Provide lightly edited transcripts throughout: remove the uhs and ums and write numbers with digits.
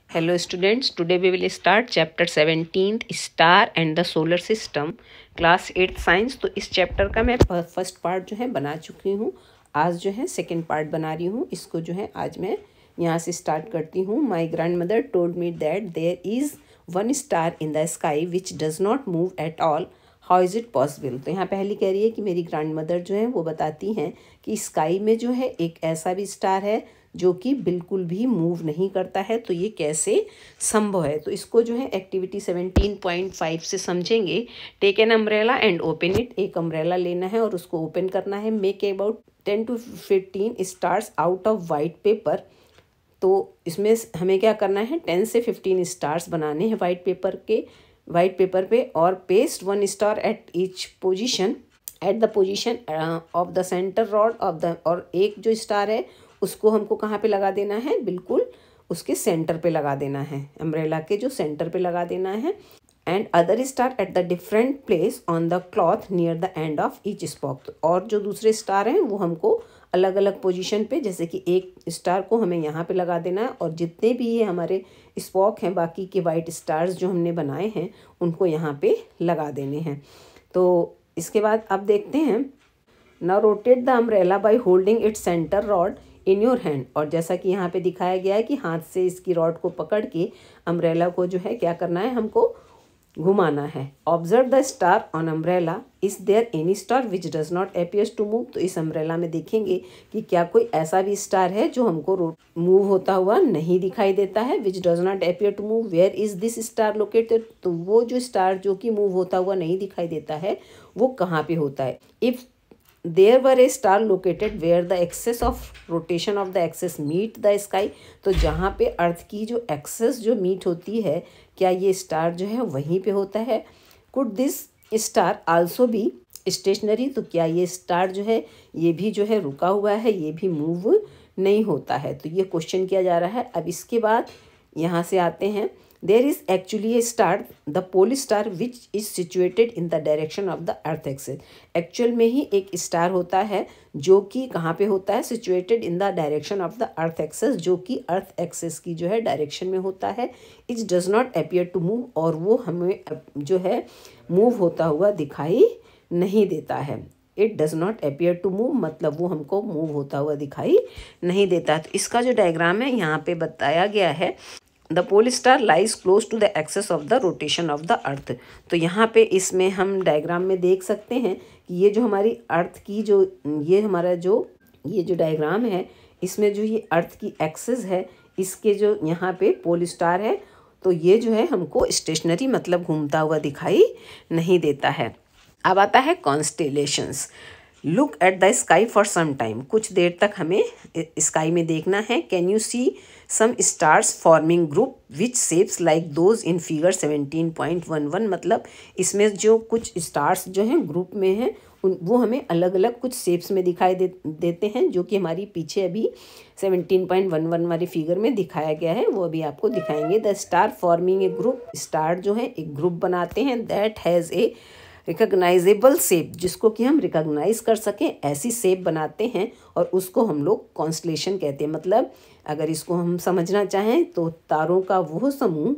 Hello students, today we will start chapter 17th Star and the Solar System, class 8 science. तो इस chapter का मैं first part जो है बना चुकी हूँ। आज जो है सेकंड पार्ट बना रही हूँ। इसको जो है आज मैं यहाँ से स्टार्ट करती हूँ। My grandmother told me that there is one star in the sky which does not move at all, how is it possible. तो यहाँ पहली कह रही है कि मेरी ग्रैंड मदर जो है वो बताती हैं कि स्काई में जो है एक ऐसा भी स्टार है जो कि बिल्कुल भी मूव नहीं करता है, तो ये कैसे संभव है। तो इसको जो है एक्टिविटी 17.5 से समझेंगे। Take an umbrella and open it. एक अम्ब्रेला लेना है और उसको ओपन करना है। Make about 10 to 15 stars out of white paper. तो इसमें हमें क्या करना है, 10 से 15 स्टार्स बनाने हैं वाइट पेपर पे और paste one star at each position at the position of the centre rod of the. और एक जो स्टार है उसको हमको कहाँ पे लगा देना है, बिल्कुल उसके सेंटर पे लगा देना है, अम्ब्रेला के जो सेंटर पे लगा देना है। And other star at the different place on the cloth near the end of each spoke. और जो दूसरे स्टार हैं वो हमको अलग अलग पोजीशन पे, जैसे कि एक स्टार को हमें यहाँ पे लगा देना है और जितने भी ये हमारे स्पॉक हैं बाकी के वाइट स्टार्स जो हमने बनाए हैं उनको यहाँ पे लगा देने हैं। तो इसके बाद अब देखते हैं, now rotate the umbrella by holding its centre rod in your hand. और जैसा कि यहाँ पे दिखाया गया है कि हाथ से इसकी रॉड को पकड़ के अम्ब्रेला को जो है क्या करना है, हमको घुमाना है। Observe the star on umbrella, is there any star which does not appears to move. तो इस अम्ब्रेला में देखेंगे कि क्या कोई ऐसा भी स्टार है जो हमको मूव होता हुआ नहीं दिखाई देता है। Which does not appear to move, where is this star located. तो वो जो स्टार जो कि मूव होता हुआ नहीं दिखाई देता है वो कहाँ पे होता है। If there were a star located where the axis of rotation of the axis meet the sky. तो जहाँ पे अर्थ की जो एक्सेस जो मीट होती है, क्या ये स्टार जो है वहीं पे होता है। Could this star also be stationary. तो क्या ये स्टार जो है ये भी जो है रुका हुआ है, ये भी मूव नहीं होता है। तो ये क्वेश्चन किया जा रहा है। अब इसके बाद यहाँ से आते हैं, there is actually a star the pole star which is situated in the direction of the earth axis. Actual में ही एक स्टार होता है जो कि कहाँ पे होता है, situated in the direction of the earth axis, जो कि अर्थ एक्सिस की जो है डायरेक्शन में होता है। It does not appear to move, और वो हमें जो है मूव होता हुआ दिखाई नहीं देता है। It does not appear to move मतलब वो हमको मूव होता हुआ दिखाई नहीं देता। तो इसका जो डायग्राम है यहाँ पे बताया गया है, the pole star lies close to the axis of the rotation of the earth. तो यहाँ पे इसमें हम डायग्राम में देख सकते हैं कि ये जो हमारी अर्थ की जो ये हमारा जो ये जो डायग्राम है, इसमें जो ये अर्थ की एक्सेस है इसके जो यहाँ पे पोल स्टार है, तो ये जो है हमको स्टेशनरी मतलब घूमता हुआ दिखाई नहीं देता है। अब आता है constellations. Look at the sky for some time. कुछ देर तक हमें स्काई में देखना है। Can you see some stars forming group which shapes like those in figure 17.11। मतलब इसमें जो कुछ स्टार्स जो हैं ग्रुप में हैं वो हमें अलग अलग कुछ शेप्स में दिखाई देते हैं, जो कि हमारी पीछे अभी 17.11 वाली फिगर में दिखाया गया है, वो अभी आपको दिखाएंगे। The star forming a group. Star जो है एक ग्रुप बनाते हैं। That has a recognisable shape, जिसको कि हम रिकग्नाइज कर सकें ऐसी शेप बनाते हैं और उसको हम लोग कॉन्स्टलेशन कहते हैं। मतलब अगर इसको हम समझना चाहें तो तारों का वो समूह,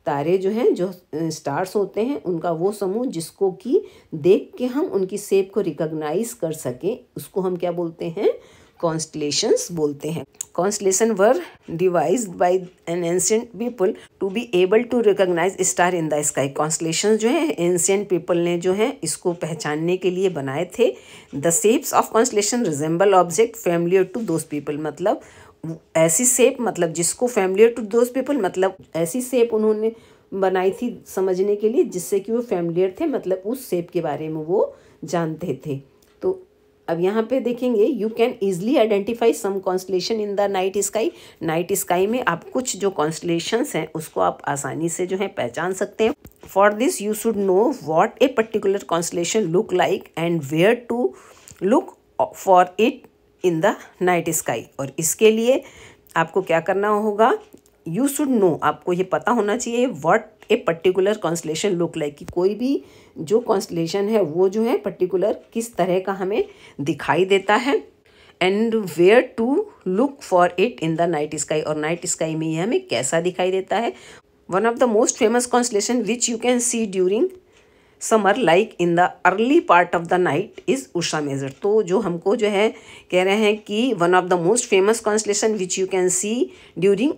तारे जो हैं जो स्टार्स होते हैं उनका वो समूह जिसको कि देख के हम उनकी शेप को रिकग्नाइज कर सकें, उसको हम क्या बोलते हैं, कॉन्स्टलेशंस बोलते हैं। Constellation were devised by an ancient people to be able to recognize star in the sky. Constellation जो है एंशिएंट पीपल ने जो है इसको पहचानने के लिए बनाए थे। The shapes of constellation resemble object familiar to those people. मतलब ऐसी शेप, मतलब जिसको फैमिलियर टू दोज पीपल, मतलब ऐसी शेप उन्होंने बनाई थी समझने के लिए जिससे कि वो फैमिलियर थे, मतलब उस शेप के बारे में वो जानते थे। तो अब यहाँ पे देखेंगे, you can easily identify some constellation in the night sky. Night sky में आप कुछ जो कॉन्स्टलेशंस हैं उसको आप आसानी से जो है पहचान सकते हैं। For this you should know what a particular constellation look like and where to look for it in the night sky. और इसके लिए आपको क्या करना होगा, यू शुड नो, आपको ये पता होना चाहिए what a particular constellation look like, कि कोई भी जो कॉन्स्टलेशन है वो जो है पर्टिकुलर किस तरह का हमें दिखाई देता है। And where to look for it in the night sky, और नाइट स्काई में ये हमें कैसा दिखाई देता है। One of the most famous constellation which you can see during summer like in the early part of the night is Ursa Major. तो जो हमको जो है कह रहे हैं कि one of the most famous constellation which you can see during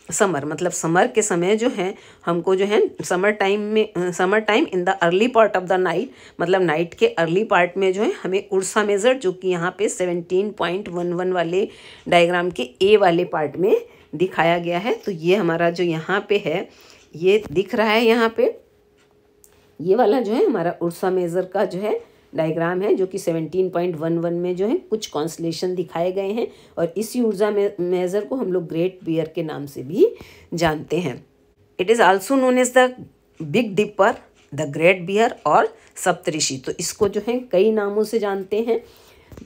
summer, मतलब समर के समय जो है हमको जो है summer time in the early part of the night, मतलब नाइट के अर्ली पार्ट में जो है हमें उर्सा मेजर, जो कि यहाँ पे 17.11 वाले डायग्राम के ए वाले पार्ट में दिखाया गया है। तो ये हमारा जो यहाँ पे है ये दिख रहा है, यहाँ पे ये वाला जो है हमारा उर्सा मेजर का जो है डायग्राम है, जो कि 17.11 में जो है कुछ कॉन्स्टलेशन दिखाए गए हैं, और इसी ऊर्जा मेजर को हम लोग ग्रेट बियर के नाम से भी जानते हैं। It is also known as the big dipper, the great bear और सप्तऋषि। तो इसको जो है कई नामों से जानते हैं,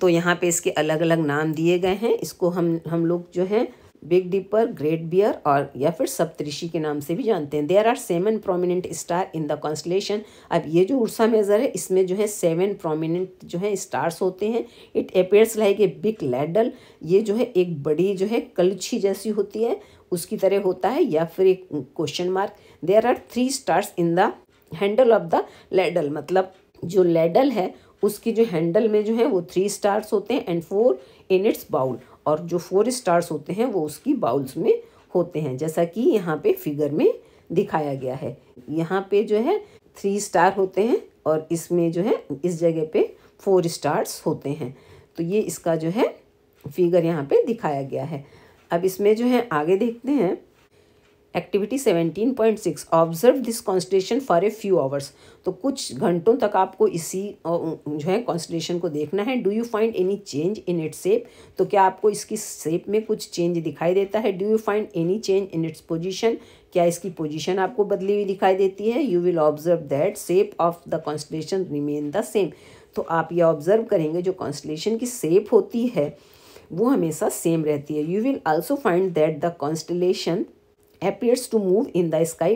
तो यहाँ पे इसके अलग अलग नाम दिए गए हैं। इसको हम लोग जो है बिग डिपर, ग्रेट बियर और या फिर सप्तऋषि के नाम से भी जानते हैं। There are 7 prominent star in the constellation. अब ये जो उर्सा मेजर है इसमें जो है 7 प्रोमिनेंट जो है स्टार्स होते हैं। It appears like a big ladle, ये जो है एक बड़ी जो है कलछी जैसी होती है उसकी तरह होता है, या फिर एक question mark. There are 3 stars in the handle of the ladle, मतलब जो लैडल है उसकी जो हैंडल में जो है वो 3 स्टार्स होते हैं, एंड 4 इन इट्स बाउल, और जो 4 स्टार्स होते हैं वो उसकी बाउल्स में होते हैं, जैसा कि यहाँ पे फिगर में दिखाया गया है। यहाँ पे जो है 3 स्टार होते हैं और इसमें जो है इस जगह पे 4 स्टार्स होते हैं। तो ये इसका जो है फिगर यहाँ पे दिखाया गया है। अब इसमें जो है आगे देखते हैं activity 17.6 observe this constellation for a few hours. तो कुछ घंटों तक आपको इसी जो है कॉन्स्टलेशन को देखना है। Do you find any change in its shape, तो क्या आपको इसकी शेप में कुछ चेंज दिखाई देता है। Do you find any change in its position, क्या इसकी पोजीशन आपको बदली हुई दिखाई देती है। You will observe that shape of the constellation remain the same. तो आप ये ऑब्जर्व करेंगे जो कॉन्स्टलेशन की शेप होती है वो हमेशा सेम रहती है। You will also find that the constellation appears to move in the sky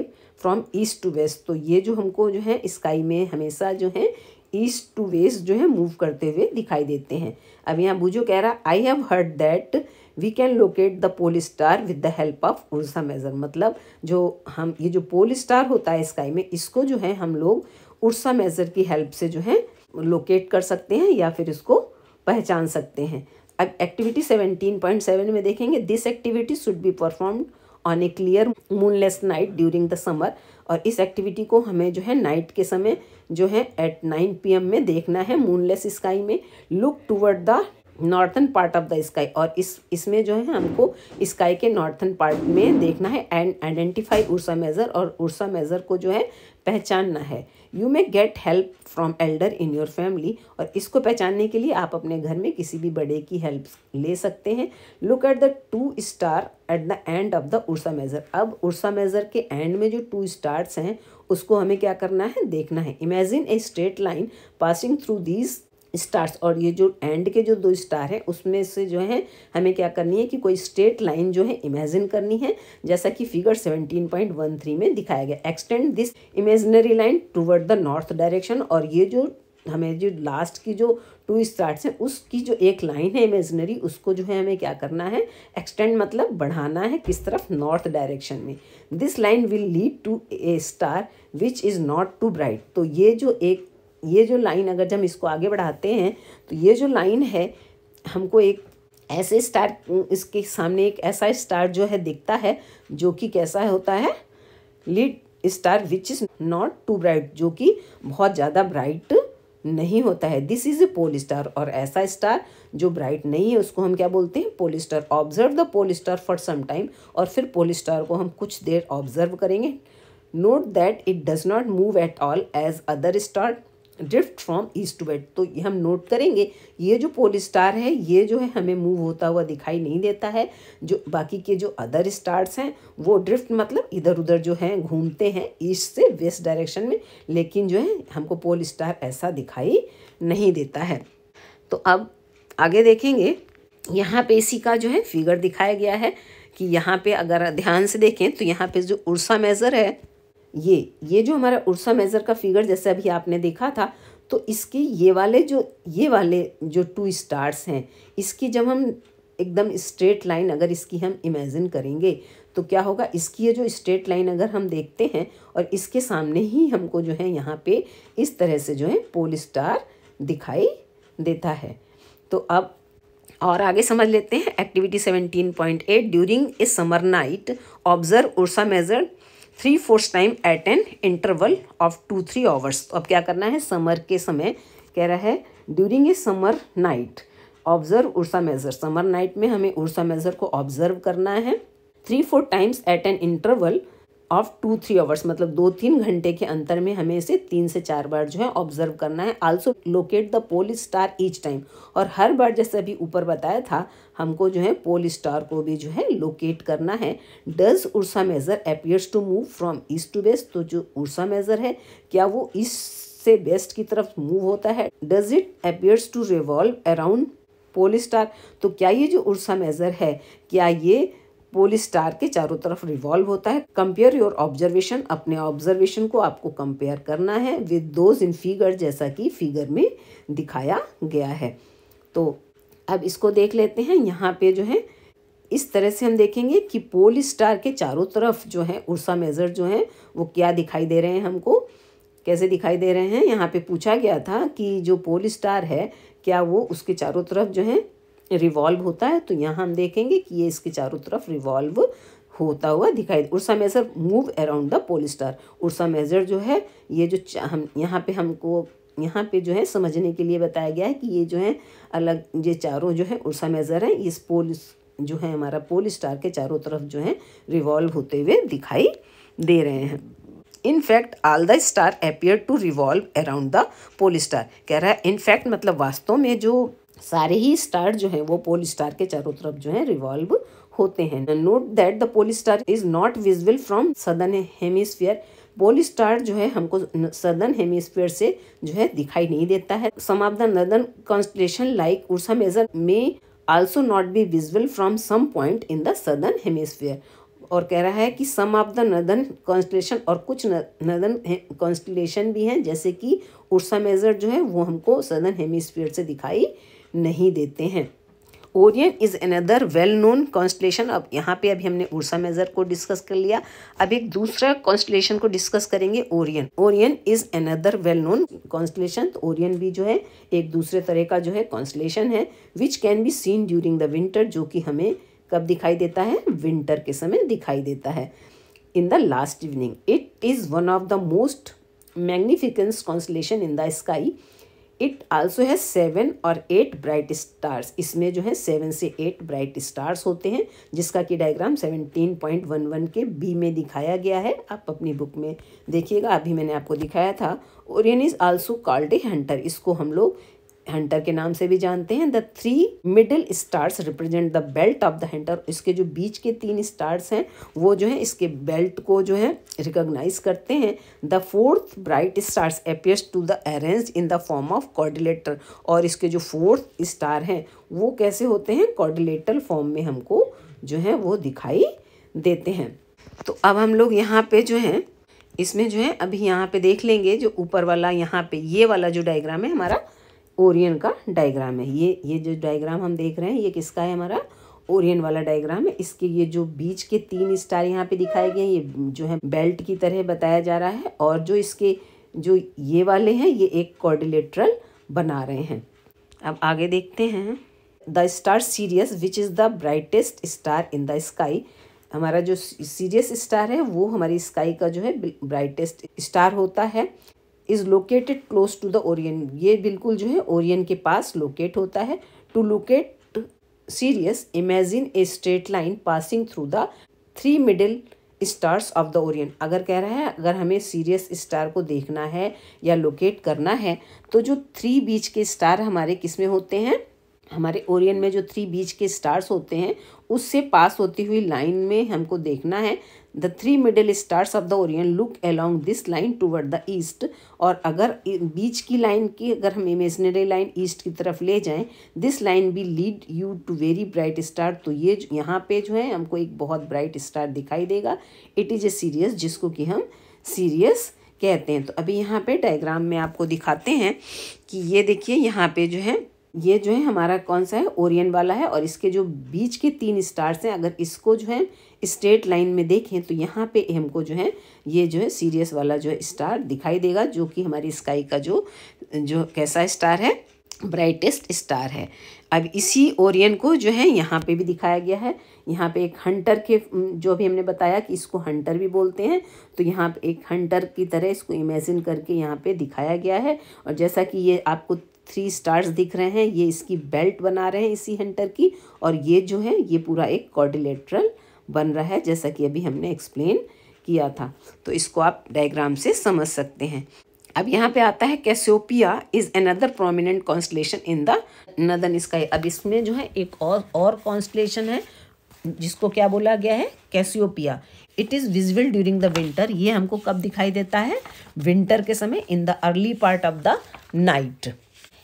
from east to west। तो ये जो हमको जो है स्काई में हमेशा जो है ईस्ट टू वेस्ट जो है मूव करते हुए दिखाई देते हैं। अब यहाँ बुझो कह रहा I have heard that we can locate the pole star with the help of Ursa Major, मतलब जो हम ये जो पोल स्टार होता है स्काई में इसको जो है हम लोग उर्सा मेजर की हेल्प से जो है लोकेट कर सकते हैं या फिर इसको पहचान सकते हैं। अब एक्टिविटी 17.7 में देखेंगे this activity should be performed on A clear moonless night during the summer. और इस एक्टिविटी को हमें जो है नाइट के समय जो है एट 9 PM में देखना है मूनलेस स्काई में। Look toward the northern part of the sky, और इसमें जो है हमको स्काई के नॉर्थन पार्ट में देखना है एंड आइडेंटिफाई उर्सा मेजर, और उर्सा मेजर को जो है पहचानना है। You may get help from Elder in your family, और इसको पहचानने के लिए आप अपने घर में किसी भी बड़े की हेल्प ले सकते हैं। Look at the 2 star at the end of the Ursa Major. अब उर्सा मेजर के एंड में जो 2 स्टार्स हैं उसको हमें क्या करना है, देखना है। Imagine a straight line passing through these stars, और ये जो एंड के जो 2 स्टार हैं उसमें से जो है हमें क्या करनी है कि कोई स्ट्रेट लाइन जो है इमेजिन करनी है, जैसा कि फिगर 17.13 में दिखाया गया। Extend this imaginary line toward the north direction, और ये जो हमें जो लास्ट की जो 2 स्टार्स हैं उसकी जो एक लाइन है इमेजिनरी उसको जो है हमें क्या करना है, एक्सटेंड मतलब बढ़ाना है, किस तरफ, नॉर्थ डायरेक्शन में। This line will lead to a star which is not too bright. तो ये जो लाइन अगर जब हम इसको आगे बढ़ाते हैं तो ये जो लाइन है हमको एक ऐसे स्टार, इसके सामने एक ऐसा स्टार जो है दिखता है जो कि कैसा होता है, lead star which is not too bright, जो कि बहुत ज़्यादा ब्राइट नहीं होता है। This is a pole star, और ऐसा स्टार जो ब्राइट नहीं है उसको हम क्या बोलते हैं, pole star. Observe the pole star for some time, और फिर पोल स्टार को हम कुछ देर ऑब्जर्व करेंगे। Note that it does not move at all as other star drift from east to west. तो ये हम नोट करेंगे ये जो पोल स्टार है ये जो है हमें मूव होता हुआ दिखाई नहीं देता है। जो बाकी के जो अदर स्टार्स हैं वो ड्रिफ्ट मतलब इधर उधर जो हैं घूमते हैं ईस्ट से वेस्ट डायरेक्शन में, लेकिन जो है हमको पोल स्टार ऐसा दिखाई नहीं देता है। तो अब आगे देखेंगे, यहाँ पे इसी का जो है फिगर दिखाया गया है कि यहाँ पे अगर ध्यान से देखें तो यहाँ पे जो उर्सा मेजर है ये जो हमारा उर्सा मेजर का फिगर जैसे अभी आपने देखा था, तो इसके ये वाले जो 2 स्टार्स हैं, इसकी जब हम एकदम स्ट्रेट लाइन अगर इसकी हम इमेजिन करेंगे तो क्या होगा, इसकी ये जो स्ट्रेट लाइन अगर हम देखते हैं और इसके सामने ही हमको जो है यहाँ पे इस तरह से जो है पोल स्टार दिखाई देता है। तो अब और आगे समझ लेते हैं। Activity 17.8 during a summer night observe Ursa Major 3/4 time at an interval of 2-3 hours. तो अब क्या करना है, समर के समय कह रहा है during a summer night observe Ursa Major. Summer night में हमें उर्सा मेजर को ऑब्जर्व करना है 3-4 times at an interval of 2-3 hours, मतलब 2-3 घंटे के अंतर में हमें इसे 3 से 4 बार जो है ऑब्जर्व करना है। Also locate the pole star each time, और हर बार जैसे अभी ऊपर बताया था हमको जो है पोल स्टार को भी जो है लोकेट करना है। Does Ursa Major appears to move from east to west, तो जो उर्सा मेजर है क्या वो ईस्ट से वेस्ट की तरफ मूव होता है। Does it appears to revolve around pole star, तो क्या ये जो उर्सा मेजर है क्या ये पोल स्टार के चारों तरफ रिवॉल्व होता है। कंपेयर योर ऑब्जर्वेशन, अपने ऑब्जर्वेशन को आपको कंपेयर करना है विद दोज इन फिगर, जैसा कि फिगर में दिखाया गया है। तो अब इसको देख लेते हैं। यहाँ पे जो है इस तरह से हम देखेंगे कि पोल स्टार के चारों तरफ जो है उर्सा मेजर जो है वो क्या दिखाई दे रहे हैं, हमको कैसे दिखाई दे रहे हैं। यहाँ पे पूछा गया था कि जो पोल स्टार है क्या वो उसके चारों तरफ जो है रिवॉल्व होता है, तो यहाँ हम देखेंगे कि ये इसके चारों तरफ रिवॉल्व होता हुआ दिखाई। Ursa Major move around the pole star, Ursa Major जो है ये जो हम यहाँ पे जो है समझने के लिए बताया गया है कि ये जो है अलग ये चारों जो है उर्सा मेजर है, इस पोल जो है हमारा पोल स्टार के चारों तरफ जो है रिवॉल्व होते हुए दिखाई दे रहे हैं। In fact all the star appear to revolve around the pole star, कह रहा है इन फैक्ट मतलब वास्तव में जो सारे ही स्टार जो हैं वो पोल स्टार के चारों तरफ जो है रिवॉल्व होते हैं। Note that the pole star is not visible from southern hemisphere, pole star जो है हमको सदर्न हेमिस्फीयर से जो है दिखाई नहीं देता है। Some of the northern constellation like Ursa Major may also not be visible from some point in the southern hemisphere, और कह रहा है कि some of the northern constellation, और कुछ नॉर्दर्न कॉन्स्टेलेशन भी हैं जैसे कि उर्सा मेजर जो है वो हमको सदर्न हेमिस्फीयर से दिखाई नहीं देते हैं। Orion is another well known constellation. अब यहाँ पे अभी हमने उर्सा मेजर को डिस्कस कर लिया, अब एक दूसरा कॉन्स्टेलेशन को डिस्कस करेंगे, Orion. Orion is another well known constellation, तो ओरियन भी जो है एक दूसरे तरह का जो है कॉन्स्टेलेशन है। Which can be seen during the winter, जो कि हमें कब दिखाई देता है, विंटर के समय दिखाई देता है। In the last evening it is one of the most magnificent constellation in the sky. It also है 7 और 8 ब्राइट स्टार्स, इसमें जो है 7 से 8 ब्राइट स्टार्स होते हैं, जिसका कि डायग्राम 17.11 के बी में दिखाया गया है। आप अपनी बुक में देखिएगा, अभी मैंने आपको दिखाया था। Orion is also called a Hunter, इसको हम लोग हंटर के नाम से भी जानते हैं। The 3 middle stars represent the belt of the Hunter, इसके जो बीच के 3 स्टार्स हैं वो जो है इसके बेल्ट को जो है रिकॉग्नाइज करते हैं। The 4th bright stars appears to the arranged in the form of quadrilateral, और इसके जो 4th स्टार हैं वो कैसे होते हैं, क्वाड्रिलेटरल फॉर्म में हमको जो है वो दिखाई देते हैं। तो अब हम लोग यहाँ पे जो है इसमें जो है अभी यहाँ पे देख लेंगे, जो ऊपर वाला यहाँ पे ये वाला जो डायग्राम है हमारा ओरियन का डायग्राम है। ये जो डायग्राम हम देख रहे हैं ये किसका है, हमारा ओरियन वाला डायग्राम है। इसके ये जो बीच के 3 स्टार यहाँ पे दिखाए गए हैं ये जो है बेल्ट की तरह बताया जा रहा है, और जो इसके जो ये वाले हैं ये एक क्वाड्रिलेटरल बना रहे हैं। अब आगे देखते हैं। The star serious which is the brightest star in the sky, हमारा जो सीरियस स्टार है वो हमारी स्काई का जो है ब्राइटेस्ट स्टार होता है। Is located close to the Orion, ये बिल्कुल जो है ओरियन के पास लोकेट होता है। To locate Sirius imagine a straight line passing through the 3 middle stars of the Orion, अगर कह रहा है अगर हमें सीरियस स्टार को देखना है या लोकेट करना है तो जो 3 बीच के स्टार हमारे किस में होते हैं, हमारे ओरियन में जो 3 बीच के स्टार्स होते हैं उससे पास होती हुई लाइन में हमको देखना है। The 3 middle stars of the Orion look along this line toward the east, और अगर बीच की लाइन की अगर हम इमेजिनरी लाइन ईस्ट की तरफ ले जाएं, दिस लाइन भी lead you to very bright star, तो ये यहाँ पे जो है हमको एक बहुत ब्राइट स्टार दिखाई देगा। इट इज़ ए सीरियस, जिसको कि हम सीरियस कहते हैं। तो अभी यहाँ पे डायग्राम में आपको दिखाते हैं कि ये देखिए यहाँ पे जो है ये जो है हमारा कौन सा है, ओरियन वाला है, और इसके जो बीच के 3 स्टार्स हैं अगर इसको जो है स्ट्रेट लाइन में देखें तो यहाँ पे हमको जो है ये जो है सीरियस वाला जो है स्टार दिखाई देगा, जो कि हमारी स्काई का जो कैसा स्टार है, ब्राइटेस्ट स्टार है। अब इसी ओरियन को जो है यहाँ पे भी दिखाया गया है। यहाँ पे एक हंटर के, जो भी हमने बताया कि इसको हंटर भी बोलते हैं, तो यहाँ पे एक हंटर की तरह इसको इमेजिन करके यहाँ पे दिखाया गया है। और जैसा कि ये आपको 3 स्टार्स दिख रहे हैं, ये इसकी बेल्ट बना रहे हैं इसी हंटर की, और ये जो है ये पूरा एक क्वाड्रिलेटरल बन रहा है, जैसा कि अभी हमने एक्सप्लेन किया था। तो इसको आप डायग्राम से समझ सकते हैं। अब यहाँ पे आता है Cassiopeia is another prominent constellation in the northern sky. अब इसमें जो है एक और कॉन्स्टलेशन है जिसको क्या बोला गया है, Cassiopeia. It is visible during the winter. ये हमको कब दिखाई देता है, विंटर के समय, in the early part of the night.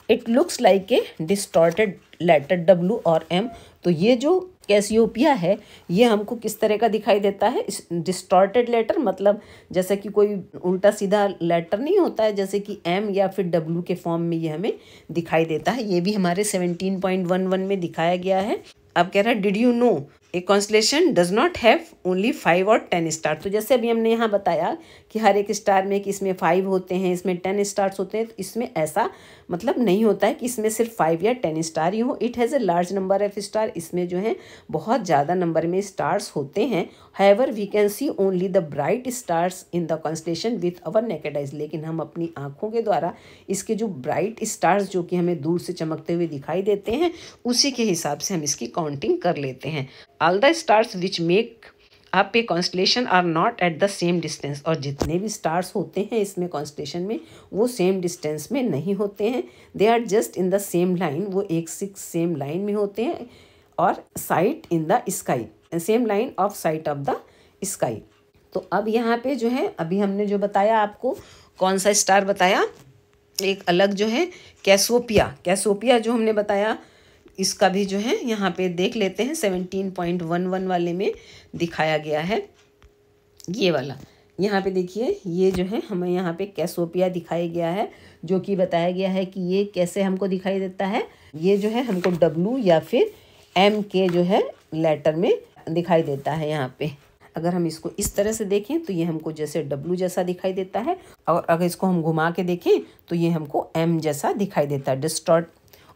It looks like a distorted letter W और एम। तो ये जो कैसियोपिया है ये हमको किस तरह का दिखाई देता है, डिस्टॉर्टेड लेटर, मतलब जैसे कि कोई उल्टा सीधा लेटर नहीं होता है, जैसे कि एम या फिर डब्ल्यू के फॉर्म में ये हमें दिखाई देता है। ये भी हमारे 17.11 में दिखाया गया है। अब कह रहा है did you know A constellation does not have only 5 और 10 स्टार। तो जैसे अभी हमने यहाँ बताया कि हर एक स्टार में कि इसमें 5 होते हैं, इसमें 10 स्टार्स होते हैं, तो इसमें ऐसा मतलब नहीं होता है कि इसमें सिर्फ 5 या 10 स्टार ही हो। It has a large number of star. इसमें जो है बहुत ज़्यादा नंबर में स्टार्स होते हैं। However we can see only the bright stars in the constellation with our naked eyes. लेकिन हम अपनी आँखों के द्वारा इसके जो ब्राइट स्टार्स जो कि हमें दूर से चमकते हुए दिखाई देते हैं, उसी के हिसाब से हम इसकी काउंटिंग कर लेते हैं। All the stars which make up a constellation are not at the same distance. और जितने भी स्टार्स होते हैं इसमें कॉन्स्टलेशन में, वो सेम डिस्टेंस में नहीं होते हैं। They are just in the same line. वो एक सेम लाइन में होते हैं, और sight in the sky, same line of sight of the sky. तो अब यहाँ पे जो है अभी हमने जो बताया आपको, कौन सा स्टार बताया, एक अलग जो है कैसियोपिया जो हमने बताया, इसका भी जो है यहाँ पे देख लेते हैं। 17.11 वाले में दिखाया गया है ये वाला। यहाँ पे देखिए ये जो है हमें यहाँ पे कैसियोपिया दिखाया गया है, जो कि बताया गया है कि ये कैसे हमको दिखाई देता है। ये जो है हमको डब्ल्यू या फिर एम के जो है लेटर में दिखाई देता है। यहाँ पे अगर हम इसको इस तरह से देखें तो ये हमको जैसे डब्ल्यू जैसा दिखाई देता है, और अगर इसको हम घुमा के देखें तो ये हमको एम जैसा दिखाई देता है, डिस्टॉर्ट।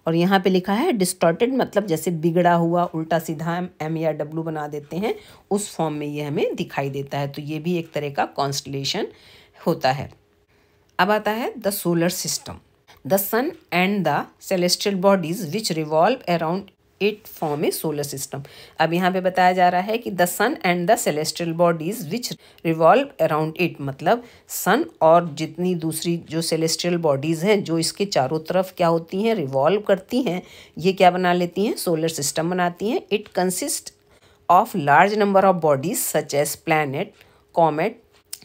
और यहाँ पे लिखा है डिस्टॉर्टेड, मतलब जैसे बिगड़ा हुआ, उल्टा सीधा एम या डब्ल्यू बना देते हैं, उस फॉर्म में ये हमें दिखाई देता है। तो ये भी एक तरह का कॉन्स्टलेशन होता है। अब आता है the solar system. The sun and the celestial bodies which revolve around it form a solar system. अब यहाँ पे बताया जा रहा है कि the sun and the celestial bodies which revolve around it, मतलब सन और जितनी दूसरी जो सेलेस्टियल बॉडीज़ हैं जो इसके चारों तरफ क्या होती हैं, रिवॉल्व करती हैं, ये क्या बना लेती हैं, सोलर सिस्टम बनाती हैं। It consist of large number of bodies such as planet, comet,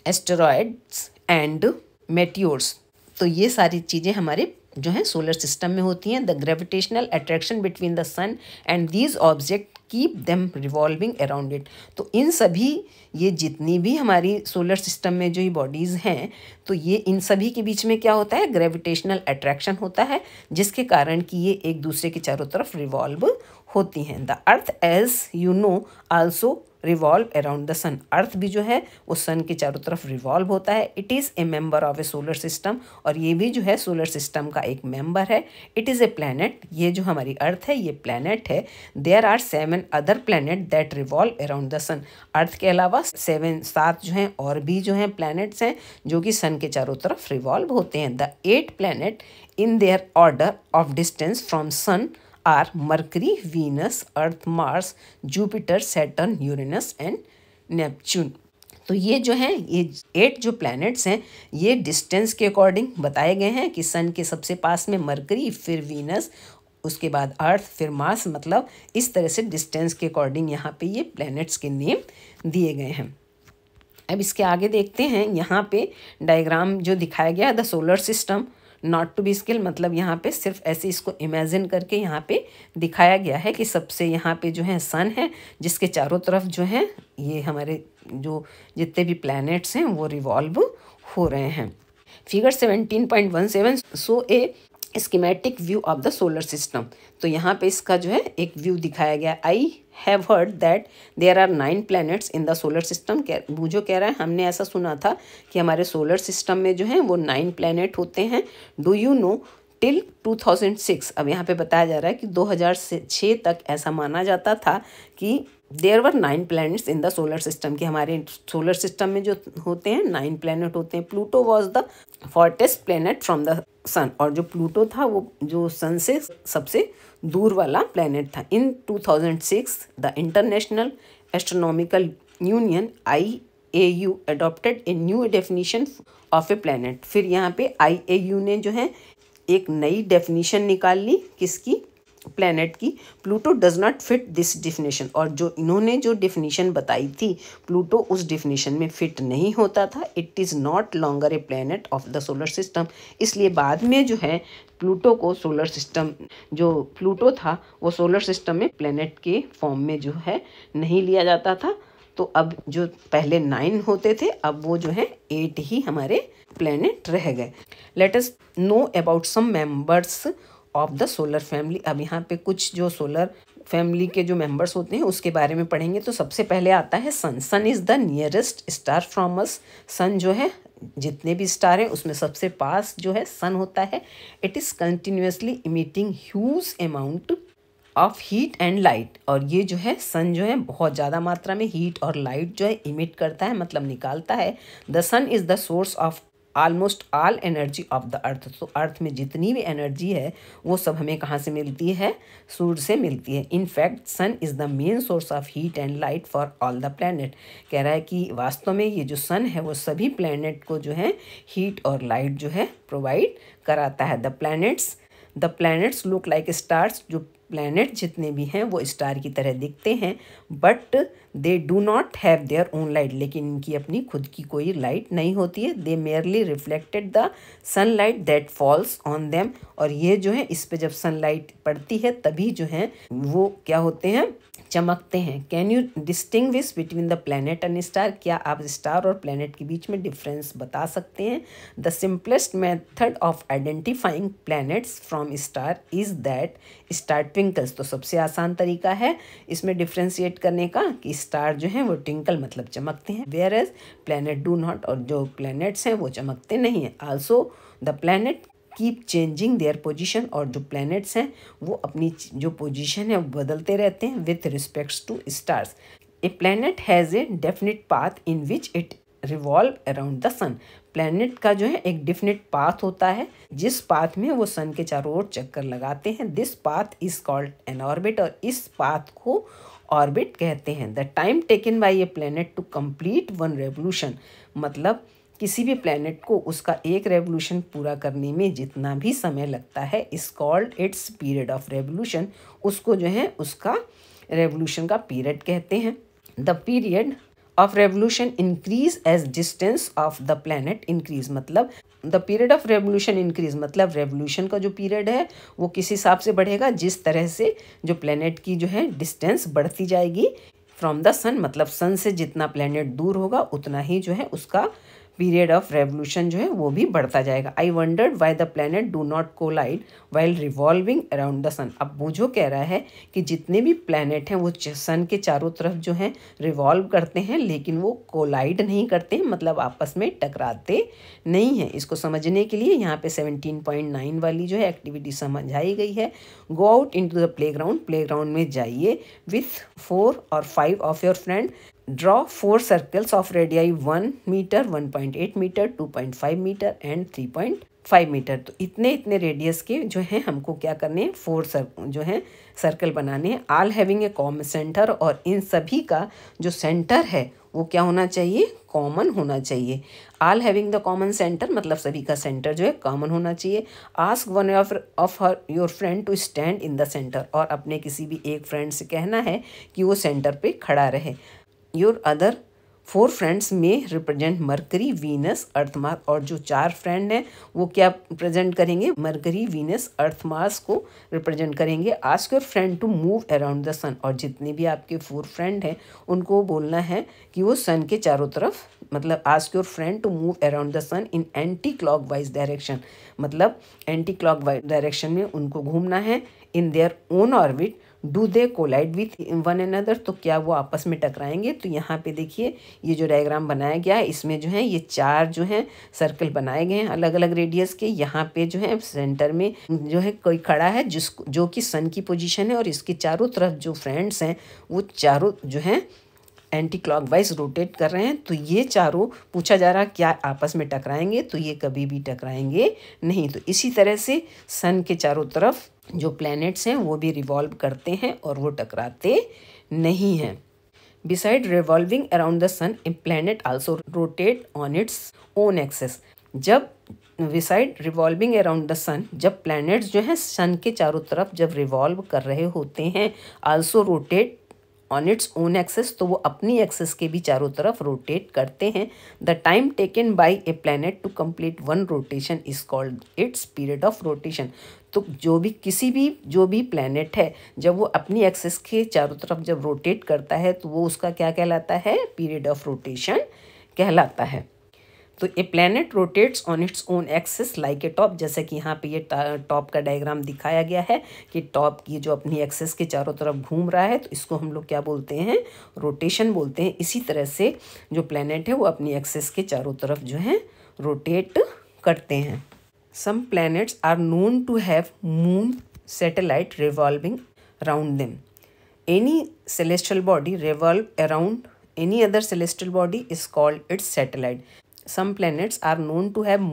asteroids and meteors. तो ये सारी चीज़ें हमारे जो है सोलर सिस्टम में होती हैं। The gravitational attraction between the sun and these object keep them revolving around it. तो इन सभी, ये जितनी भी हमारी सोलर सिस्टम में जो ये बॉडीज़ हैं, तो ये इन सभी के बीच में क्या होता है, ग्रेविटेशनल अट्रैक्शन होता है, जिसके कारण कि ये एक दूसरे के चारों तरफ रिवॉल्व होती हैं। The earth as you know also revolve around the sun. Earth भी जो है वो सन के चारों तरफ रिवॉल्व होता है। It is a member of A solar system, और ये भी जो है सोलर सिस्टम का एक मेंबर है। इट इज़ ए प्लैनेट, ये जो हमारी अर्थ है ये प्लैनेट है। There are 7 other planet that revolve around the sun. Earth के अलावा 7 जो हैं और भी जो हैं प्लैनेट्स हैं जो कि सन के चारों तरफ रिवॉल्व होते हैं। The 8 planet in their order of distance from sun are Mercury, Venus, Earth, Mars, Jupiter, Saturn, Uranus and Neptune. तो ये जो हैं ये 8 जो प्लैनेट्स हैं ये डिस्टेंस के अकॉर्डिंग बताए गए हैं कि सन के सबसे पास में मर्करी, फिर वीनस, उसके बाद अर्थ, फिर मार्स, मतलब इस तरह से डिस्टेंस के अकॉर्डिंग यहाँ पे ये प्लैनेट्स के नेम दिए गए हैं। अब इसके आगे देखते हैं, यहाँ पे डायग्राम जो दिखाया गया the solar system not to be scale मतलब यहाँ पे सिर्फ ऐसे इसको इमेजिन करके यहाँ पे दिखाया गया है कि सबसे यहाँ पे जो है सन है, जिसके चारों तरफ जो है ये हमारे जो जितने भी प्लैनेट्स हैं वो रिवॉल्व हो रहे हैं। Figure 17.17 so A schematic view of the solar system. तो यहाँ पे इसका जो है एक व्यू दिखाया गया। I have heard that there are 9 planets in the solar system. Boojho कह रहा है हमने ऐसा सुना था कि हमारे सोलर सिस्टम में जो है वो 9 प्लैनेट होते हैं। डू यू नो टिल 2006, अब यहाँ पे बताया जा रहा है कि 2006 तक ऐसा माना जाता था कि there were 9 planets in the solar system, कि हमारे सोलर सिस्टम में जो होते हैं 9 प्लैनेट होते हैं। Pluto was the farthest planet from the sun, और जो प्लूटो था वो जो सन से सबसे दूर वाला प्लैनेट था। इन 2006 the international astronomical union IAU adopted a new definition of A planet. फिर यहाँ पे IAU ने जो है एक नई डेफिनीशन निकाल ली, किसकी? प्लैनेट की। Pluto does not fit this definition, और जो इन्होंने जो डेफिनेशन बताई थी प्लूटो उस डेफिनेशन में फिट नहीं होता था। It is not longer A planet of the solar system, इसलिए बाद में जो है प्लूटो को सोलर सिस्टम, जो प्लूटो था वो सोलर सिस्टम में प्लैनेट के फॉर्म में जो है नहीं लिया जाता था। तो अब जो पहले 9 होते थे अब वो जो है 8 ही हमारे प्लैनेट रह गए। Let us know about some members of the solar family. अब यहाँ पे कुछ जो सोलर फैमिली के जो मेंबर्स होते हैं उसके बारे में पढ़ेंगे। तो सबसे पहले आता है sun. Sun is the nearest star from us. Sun जो है जितने भी स्टार हैं उसमें सबसे पास जो है सन होता है। It is continuously emitting huge amount of heat and light, और ये जो है सन जो है बहुत ज़्यादा मात्रा में हीट और लाइट जो है इमिट करता है, मतलब निकालता है। The sun is the source of almost all energy of the earth. तो अर्थ में जितनी भी एनर्जी है वो सब हमें कहाँ से मिलती है? सूर्य से मिलती है। In fact sun is the main source of heat and light for all the planet. कह रहा है कि वास्तव में ये जो सन है वो सभी प्लैनेट को जो है हीट और लाइट जो है प्रोवाइड कराता है। The planets look like stars. जो प्लैनेट जितने भी हैं वो स्टार की तरह दिखते हैं, but they do not have their own light, लेकिन इनकी अपनी खुद की कोई लाइट नहीं होती है। They merely reflected the sunlight that falls on them, और ये जो है इस पे जब सनलाइट पड़ती है तभी जो है वो क्या होते हैं? चमकते हैं। Can you distinguish between the planet and star? क्या आप स्टार और प्लैनेट के बीच में डिफरेंस बता सकते हैं? The simplest method of identifying planets from star is that star twinkles. तो सबसे आसान तरीका है इसमें डिफ्रेंशिएट करने का कि स्टार जो हैं वो ट्विंकल मतलब चमकते हैं, whereas planet do not, और जो प्लैनेट्स हैं वो चमकते नहीं हैं। Also the planet keep changing their position, और जो प्लैनेट्स हैं वो अपनी जो पोजीशन है वो बदलते रहते हैं with respects to stars. A planet has a definite path in which it revolve around the sun. Planet का जो है एक डेफिनिट पाथ होता है जिस पाथ में वो सन के चारों ओर चक्कर लगाते हैं। This path is called an orbit, और इस पाथ को ऑर्बिट कहते हैं। The time taken by a planet to complete one revolution, मतलब किसी भी प्लैनेट को उसका एक रेवोल्यूशन पूरा करने में जितना भी समय लगता है is called its period of revolution. उसको जो है उसका रेवोल्यूशन का पीरियड कहते हैं। The period of revolution increase as distance of the planet increase, मतलब the period of revolution increase मतलब रेवोल्यूशन का जो पीरियड है वो किस हिसाब से बढ़ेगा? जिस तरह से जो प्लैनेट की जो है डिस्टेंस बढ़ती जाएगी फ्रॉम द सन, मतलब सन से जितना प्लैनेट दूर होगा उतना ही जो है उसका पीरियड ऑफ रेवोल्यूशन जो है वो भी बढ़ता जाएगा। I wondered why the planet do not collide while revolving around the sun. अब बूझो कह रहा है कि जितने भी प्लैनेट हैं वो सन के चारों तरफ जो है रिवॉल्व करते हैं, लेकिन वो कोलाइड नहीं करते हैं, मतलब आपस में टकराते नहीं हैं। इसको समझने के लिए यहाँ पे 17.9 वाली जो है एक्टिविटी समझाई गई है। Go out into the playground, playground में जाइए विथ 4 और 5 of your friend. Draw 4 circles of radii 1 meter, 1.8 meter, 2.5 meter and 3.5 meter। तो इतने रेडियस के जो हैं हमको क्या करने हैं? 4 जो हैं सर्कल बनाने हैं। All having a common centre, और इन सभी का जो सेंटर है वो क्या होना चाहिए? कॉमन होना चाहिए। All having the common centre मतलब सभी का सेंटर जो है कॉमन होना चाहिए। Ask one of your friend to stand in the centre, और अपने किसी भी एक फ्रेंड से कहना है कि वो सेंटर पे खड़ा रहे। Your other 4 friends may represent Mercury, Venus, Earth, Mars, और जो 4 फ्रेंड हैं वो क्या प्रेजेंट करेंगे, मरकरी, वीनस, अर्थ, मार्स को रिप्रेजेंट करेंगे। Ask your friend to move around the sun, और जितने भी आपके 4 फ्रेंड हैं उनको बोलना है कि वो सन के चारों तरफ, मतलब ask your friend to move around the sun in anti clockwise direction, मतलब एंटी क्लॉकवाइज डायरेक्शन में उनको घूमना है। In their own orbit do they collide with one another, तो क्या वो आपस में टकराएंगे। तो यहाँ पे देखिए ये जो डायग्राम बनाया गया है इसमें जो है ये 4 जो है सर्कल बनाए गए हैं अलग अलग रेडियस के। यहाँ पे जो है सेंटर में जो है कोई खड़ा है जो कि सन की पोजीशन है, और इसके चारों तरफ जो फ्रेंड्स हैं वो चारों जो है एंटी क्लॉकवाइज रोटेट कर रहे हैं। तो ये चारों पूछा जा रहा क्या आपस में टकराएंगे, तो ये कभी भी टकराएंगे नहीं। तो इसी तरह से सन के चारों तरफ जो प्लैनेट्स हैं वो भी रिवॉल्व करते हैं और वो टकराते नहीं हैं। Beside revolving around the sun, a planet also rotate on its own axis. जब beside revolving around the sun, जब प्लैनेट्स जो हैं सन के चारों तरफ जब रिवॉल्व कर रहे होते हैं, also rotate on its own axis, तो वो अपनी एक्सेस के भी चारों तरफ रोटेट करते हैं। The time taken by a planet to complete one rotation is called its period of rotation. तो जो भी प्लैनेट है जब वो अपनी एक्सेस के चारों तरफ जब रोटेट करता है तो वो उसका क्या कहलाता है, पीरियड ऑफ रोटेशन कहलाता है। तो a planet rotates on its own axis like a top, जैसे कि यहाँ पे ये टॉप का डायग्राम दिखाया गया है कि टॉप की जो अपनी एक्सिस के चारों तरफ घूम रहा है तो इसको हम लोग क्या बोलते हैं, रोटेशन बोलते हैं। इसी तरह से जो प्लैनेट है वो अपनी एक्सिस के चारों तरफ जो है रोटेट करते हैं। Some planets are known to have moon satellite revolving around them. Any celestial body revolve around any other celestial body is called its satellite. Some planets are known to have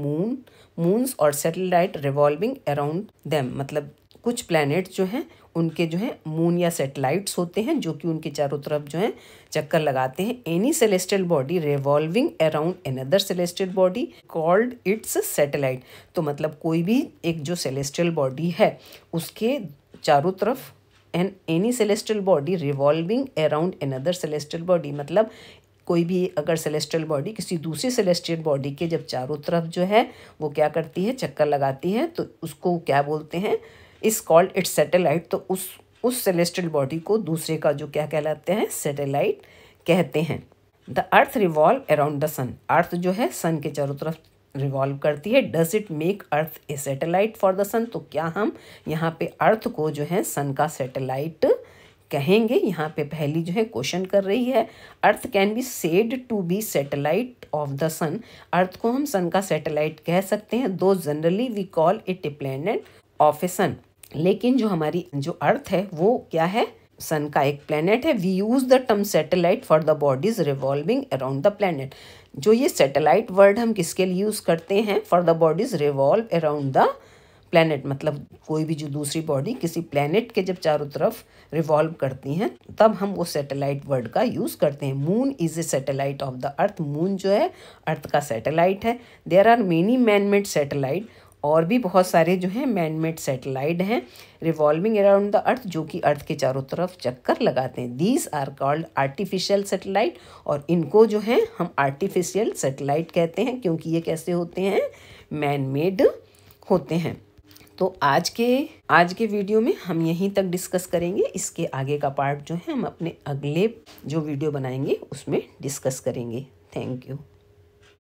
moons or satellite revolving around them, मतलब कुछ planets जो हैं उनके जो है moon या satellites होते हैं जो कि उनके चारों तरफ जो है चक्कर लगाते हैं। Any celestial body revolving around another celestial body called its satellite. तो मतलब कोई भी एक जो सेलेस्टियल बॉडी है उसके चारों तरफ any celestial body revolving around another celestial body, मतलब कोई भी अगर सेलेस्टियल बॉडी किसी दूसरी सेलेस्टियल बॉडी के जब चारों तरफ जो है वो क्या करती है, चक्कर लगाती है, तो उसको क्या बोलते हैं, इस कॉल्ड इट्स सैटेलाइट। तो उस सेलेस्टियल बॉडी को दूसरे का जो क्या कहलाते हैं, सैटेलाइट कहते हैं। The earth revolve around the sun, earth जो है सन के चारों तरफ रिवॉल्व करती है। Does it make earth a satellite for the sun, तो क्या हम यहाँ पे अर्थ को जो है सन का सैटेलाइट कहेंगे। यहाँ पे पहली जो है क्वेश्चन कर रही है, earth can be said to be satellite of the sun, earth को हम सन का सैटेलाइट कह सकते हैं। Though generally we call it a planet of a sun, लेकिन जो हमारी जो अर्थ है वो क्या है, सन का एक प्लैनेट है। We use the term satellite for the bodies revolving around the planet. जो ये सैटेलाइट वर्ड हम किसके लिए यूज करते हैं, for the bodies revolve around the planet, मतलब कोई भी जो दूसरी बॉडी किसी प्लैनेट के जब चारों तरफ रिवॉल्व करती हैं तब हम वो सैटेलाइट वर्ड का यूज़ करते हैं। Moon is a satellite of the earth, moon जो है अर्थ का सैटेलाइट है। There are many man made satellite, और भी बहुत सारे जो हैं मैन मेड सैटेलाइट हैं रिवॉल्विंग अराउंड द अर्थ, जो कि अर्थ के चारों तरफ चक्कर लगाते हैं। These are called artificial satellite, और इनको जो है हम आर्टिफिशियल सैटेलाइट कहते हैं क्योंकि ये कैसे होते हैं, मैन मेड होते हैं। तो आज के वीडियो में हम यहीं तक डिस्कस करेंगे। इसके आगे का पार्ट जो है हम अपने अगले जो वीडियो बनाएंगे उसमें डिस्कस करेंगे। Thank you.